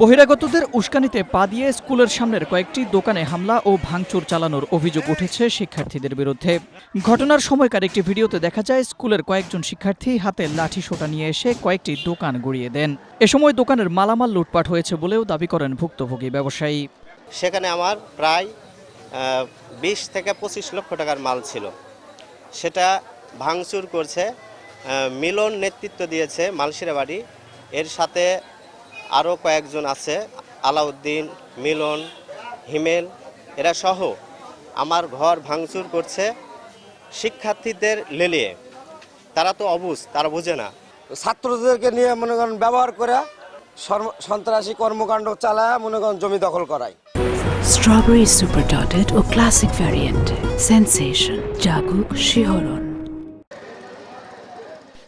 বহিরাগতদের উস্কানিতে পা দিয়ে স্কুলের সামনের কয়েকটি দোকানে হামলা ও ভাঙচুর চালানোর অভিযোগ উঠেছে শিক্ষার্থীদের বিরুদ্ধে। ঘটনার সময়কার একটি ভিডিওতে দেখা যায় স্কুলের কয়েকজন শিক্ষার্থী হাতে লাঠি সোঁটা নিয়ে এসে কয়েকটি দোকান গুঁড়িয়ে দেন। এ সময় দোকানের মালামাল লুটপাট হয়েছে বলেও দাবি করেন ভুক্তভোগী ব্যবসায়ী। সেখানে আমার প্রায় 20 থেকে 25 লক্ষ টাকার মাল ছিল, সেটা ভাঙচুর করছে। মিলন নেতৃত্ব দিয়েছে মালসিরা বাড়ি, এর সাথে আরও কয়েকজন আছে, আলাউদ্দিন, মিলন, হিমেল, এরা সহ আমার ঘর ভাঙচুর করছে শিক্ষার্থীদের লেলিয়ে। তারা তো অবুঝ, তারা বোঝে না। ছাত্রদেরকে নিয়ে মনে করেন ব্যবহার করে সন্ত্রাসী কর্মকাণ্ড চালায় মনে করেন জমি দখল করায়। স্ট্রবেরি সুপার ডটেড ও ক্লাসিক ভ্যারিয়েন্টে সেন্সেশন জাগুক শিহরণ।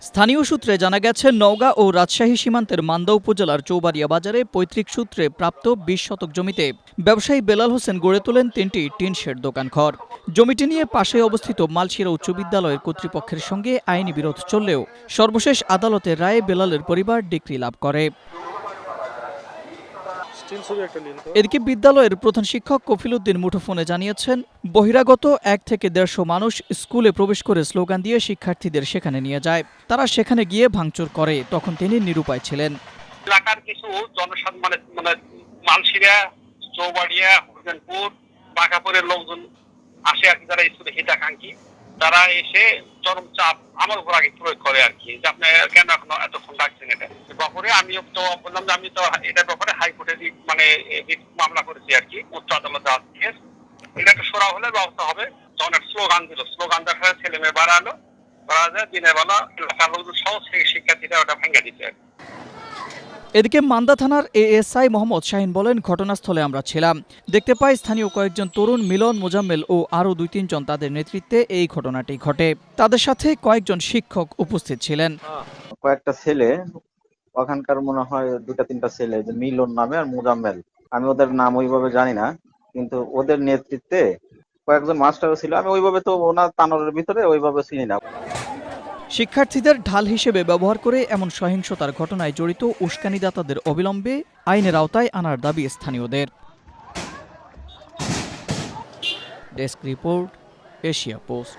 স্থানীয় সূত্রে জানা গেছে, নওগাঁ ও রাজশাহী সীমান্তের মান্দা উপজেলার চৌবাড়িয়া বাজারে পৈতৃক সূত্রে প্রাপ্ত 20 শতক জমিতে ব্যবসায়ী বেলাল হোসেন গড়ে তোলেন 3টি টিন শেড দোকানঘর। জমিটি নিয়ে পাশে অবস্থিত মালসিরা উচ্চ বিদ্যালয়ের কর্তৃপক্ষের সঙ্গে আইনি বিরোধ চললেও সর্বশেষ আদালতের রায়ে বেলালের পরিবার ডিক্রি লাভ করে। এদিকে বিদ্যালয়ের প্রধান শিক্ষক কফিল উদ্দিন মুঠোফোনে জানিয়েছেন, বহিরাগত 1 থেকে 150 মানুষ স্কুলে প্রবেশ করে স্লোগান দিয়ে শিক্ষার্থীদের সেখানে নিয়ে যায়। তারা সেখানে গিয়ে ভাঙচুর করে, তখন তিনি নিরুপায় ছিলেন। এলাকার কিছু জনসাধারণ মানে মালসিরা, চৌবাড়িয়া, হোসেনপুর, বাঁকাপুরের লোকজন আসে আর কি, যারা স্কুলে হিতাকাঙ্ক্ষী, তারা এসে চরম চাপ আমার উপর আগে প্রয়োগ করে আর কি, যে আপনি কেন এখনো এতক্ষণ ডাকছেন। এটা ব্যাপারে আমি তো বললাম যে আমি তো এটার ব্যাপারে হাইকোর্টে মানে মামলা করেছি আর কি, উচ্চ আদালতে আছে। এটা একটা সরা হলে ব্যবস্থা হবে। তখন একটা স্লোগান দিল, স্লোগান দেখার ছেলে মেয়ে বাড়ালো, বাড়া যায় দিনের বেলা এলাকার লোকজন সহ শিক্ষার্থীরা ওটা ভেঙে দিচ্ছে। এদিকে মান্দা থানার এএসআই মোহাম্মদ শাহিন বলেন, ঘটনাস্থলে আমরা ছিলাম, দেখতে পাই স্থানীয় কয়েকজন তরুণ মিলন, মোজাম্মেল ও আরও 2-3 জন তাদের নেতৃত্বে এই ঘটনাটি ঘটে। তাদের সাথে কয়েকজন শিক্ষক উপস্থিত ছিলেন। কয়েকটা ছেলে ওখানকার মনে হয় 2-3টা ছেলে, যে মিলন নামে আর মোজাম্মেল, আমি ওদের নাম ওইভাবে জানি না, কিন্তু ওদের নেতৃত্বে কয়েকজন মাস্টারও ছিল। আমি ওইভাবে তো ওনার তানোরের ভিতরে ওইভাবে চিনি না। শিক্ষার্থীদের ঢাল হিসেবে ব্যবহার করে এমন সহিংসতার ঘটনায় জড়িত উস্কানিদাতাদের অবিলম্বে আইনের আওতায় আনার দাবি স্থানীয়দের। Desk report, Asia post.